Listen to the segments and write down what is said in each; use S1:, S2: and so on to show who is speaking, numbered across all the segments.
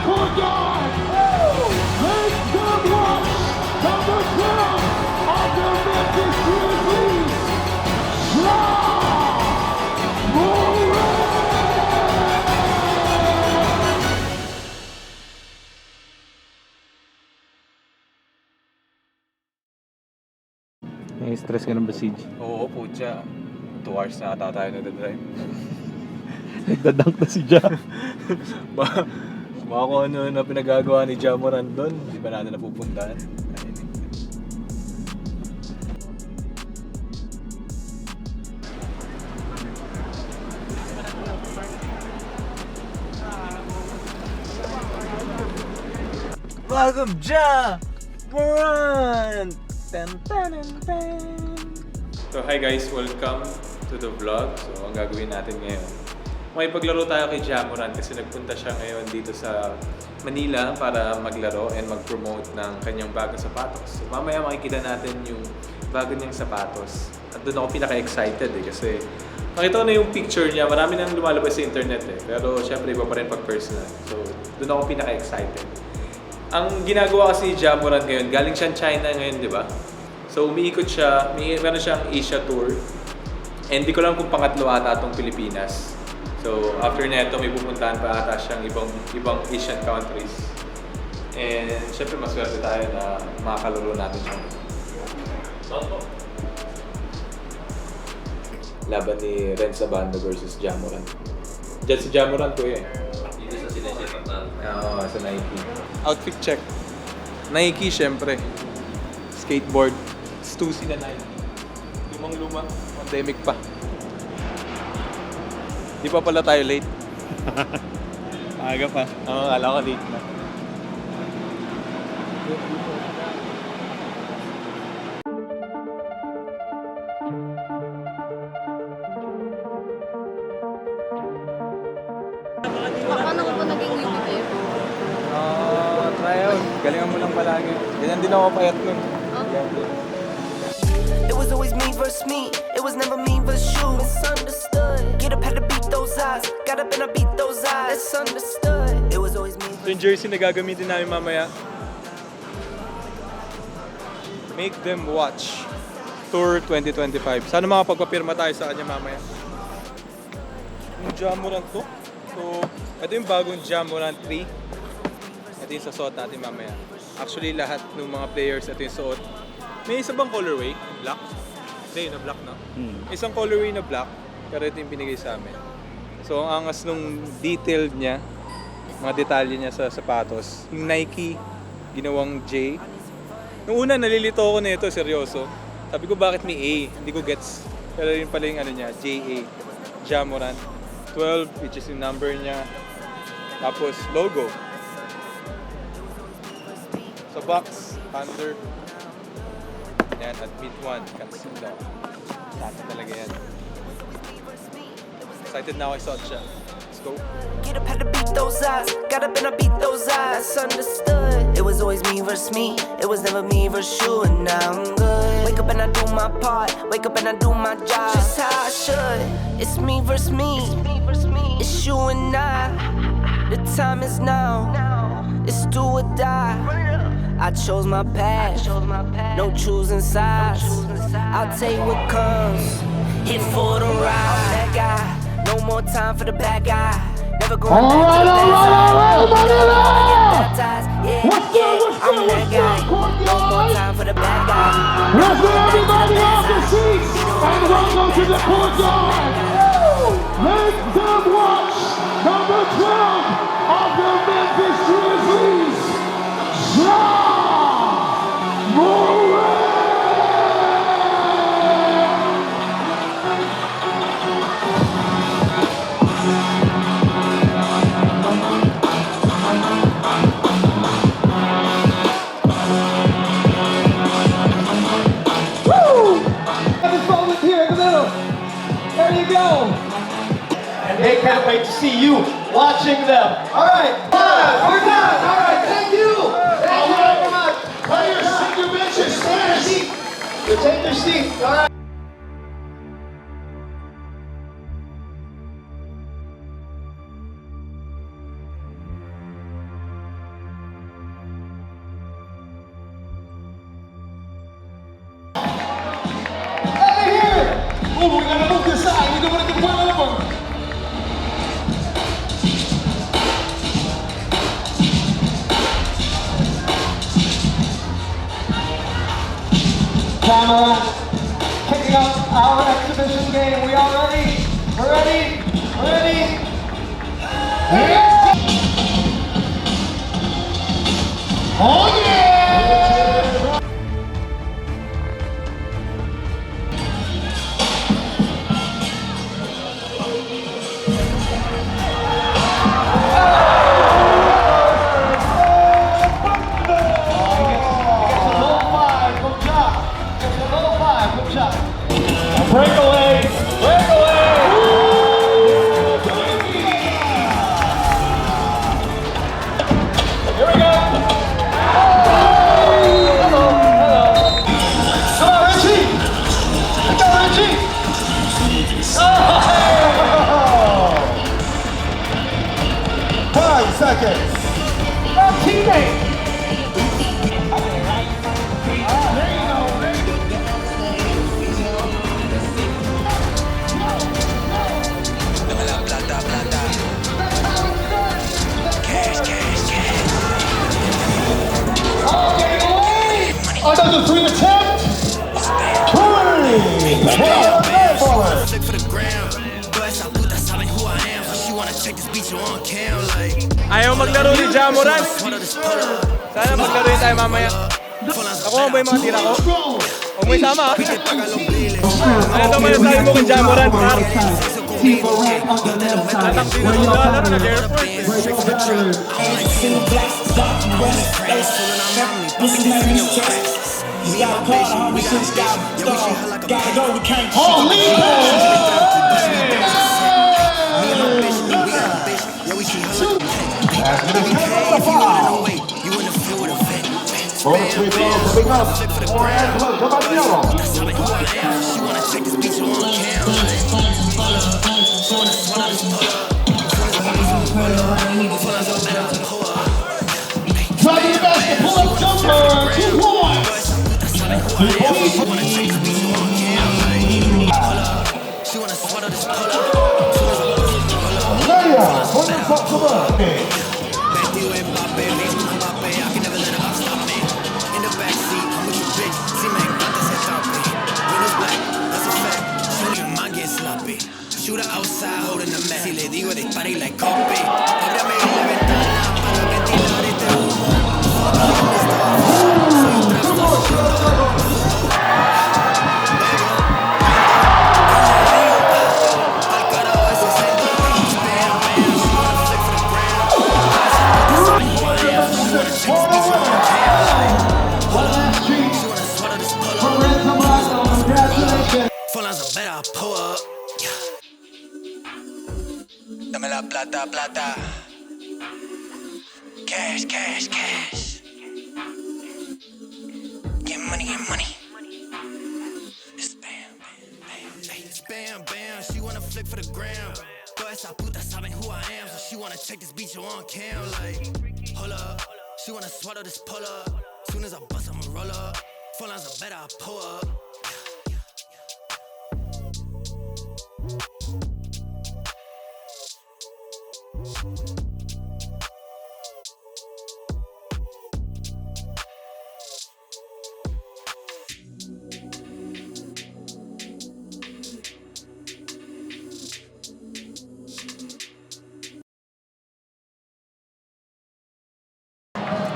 S1: courtyard. Make them watch number 12 of the Memphis Grizzlies. Ja Morant.
S2: May stress ka ng Basij.
S3: Oo, putya. 2 hours na ata tayo nagdadrive.
S2: Nagdadank na si Ja.
S3: Baka kung ano na pinagagawa ni Ja Morant doon, di ba natin napupuntahan? Welcome, Ja Morant! Tan, tan, tan. So hi guys, welcome to the vlog. So ang gagawin natin ngayon, may paglaro tayo kay Ja Morant kasi nagpunta siya ngayon dito sa Manila para maglaro and mag-promote ng kanyang bagong sapatos. So mamaya makikita natin yung bago niyang sapatos. At doon ako pinaka-excited kasi nakita ko na yung picture niya, marami nang lumalabas sa internet pero syempre iba pa rin pag personal. So doon ako pinaka-excited. Ang ginagawa kasi ni Ja Morant ngayon, galing siyang China ngayon, di ba? So umiikot siya, meron siyang Asia tour. And di ko lang kung pangatlo ata itong Pilipinas. So after na ito, may pupuntahan pa ata siyang ibang Asian countries. And syempre maswerte tayo na makakalaro natin siya. Laban ni Renz Abando versus Ja Morant. Diyan si Ja Morant ko eh.
S4: Dito sa sinesetup na.
S3: Oo, sa Nike. Outfit check. Nike syempre. Skateboard. Stussy na Nike. Lumang-luma. Pandemic pa. Di pa pala tayo late.
S2: Aga pa.
S3: Oo, kala ko late na.
S5: Paano ko po naging UBF?
S3: Try out. Galingan mo lang palagi. Ganyan din ako payat nun.
S6: It was always me versus me. It was never me versus you. Misunderstood. Get up, had to beat those eyes. Got up and I beat those eyes. It's understood. It was always me.
S3: Ito yung jersey na gagamitin namin mamaya. Make them watch. Tour 2025. Sana makapagpapirma tayo sa kanya mamaya. Yung Ja Morant to. So, ito yung bagong Ja Morant 3. Ito yung sasuot natin mamaya. Actually, lahat ng mga players ito yung suot. May isa bang colorway? Black? Hindi, na black na. Isang colorway na black, pero ito yung binigay sa amin. So, ang angas nung detailed niya, mga detalye niya sa sapatos. Yung Nike, ginawang J. Nung una, nalilito ako na ito, seryoso. Sabi ko, bakit may A? Hindi ko gets. Pero yun pala yung ano niya, JA. Ja Morant. 12, which is yung number niya. Tapos, logo. Sa box, Thunder. Yan, admit 1, Katsunda. Tata talaga yan. Excited na ako i-suot siya. Let's go.
S6: Get up, had to beat those eyes. Got up and I beat those eyes. That's understood. It was always me versus me. It was never me versus you, and now I'm good. Wake up and I do my part. Wake up and I do my job. Just how I should. It's me versus me. It's you and I. The time is now. It's do or die. I chose my path. No choosing sides. I'll take what comes. Hit for the ride. That guy. No more time for the bad guy. Never going back to the bad side.
S1: Manila.
S6: Yeah,
S1: What's good,
S6: I'm that guy. No more
S1: courtyard?
S6: time for the bad guy.
S1: Let's get everybody off the seats and welcome to the courtyard. Make them watch number 12 of the Memphis Grizzlies. Ja Morant. Woo! Every moment here in the middle. There you go.
S7: And they can't wait to see you watching them. All right, we're done. All right, thank you. Thank you very much. Players, take your benches. Take your seat. You take your seat. All right.
S1: move. We gotta move this side. We're gonna get one over. Camera, kicking up our exhibition game. We are ready. We're ready. We're ready. Oh yeah! Breakaway! Breakaway! Here we go! Hello! Come on, Richie! Go, Richie! Oh! 5 seconds! Our teammate! Another 3 attempt. 3.
S6: Flick for the ground. But esa puta saben who I am. So she wanna check this beat you on cam like.
S3: Ayaw maglaro ni Ja Morant. Sana maglaro yun tayo mamaya. Nakuha mo ba yung mga tira ko? Huwag mo isama ha. Ano ito masasabi mo kay Ja Morant, Mark? Tatang dito mo na nag-Air Force.
S1: Driving the basket, pull up jumper, 2 points.
S6: Shooter outside holding the mat. Si le digo dispara y like copy. Ábrame la ventana para ventilar este humo. Soy un Dame la plata, plata. Cash, cash, cash. Get money, get money. It's bam, bam, bam. It's bam, bam. She wanna flick for the gram. Toda esa puta saben who I am. So she wanna check this beat you on cam. Like, hold up. She wanna swallow this pull up. Soon as I bust, I'ma roll up. Full lines are better, I pull up.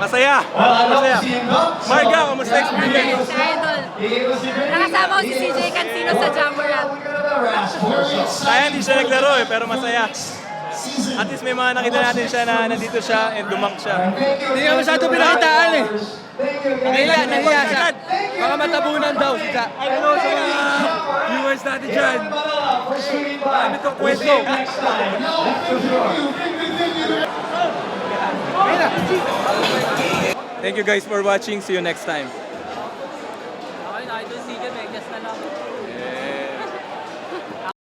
S3: Masaya! Masaya! Marga, kamusta experience?
S5: Idol. Nakasama ko si CJ Cancino sa Ja Morant.
S3: Kaya hindi siya naglaro eh, pero masaya. At least may mga nakita natin siya na nandito siya and dumang siya.
S2: Hindi ka masyado pinakitaan eh. Nahiya siya. Baka matabunan daw si Ja. Ano sa mga viewers natin dyan? Marami itong kwento.
S3: Thank you guys for watching. See you next time.
S5: Idol CJ, medyas na lang.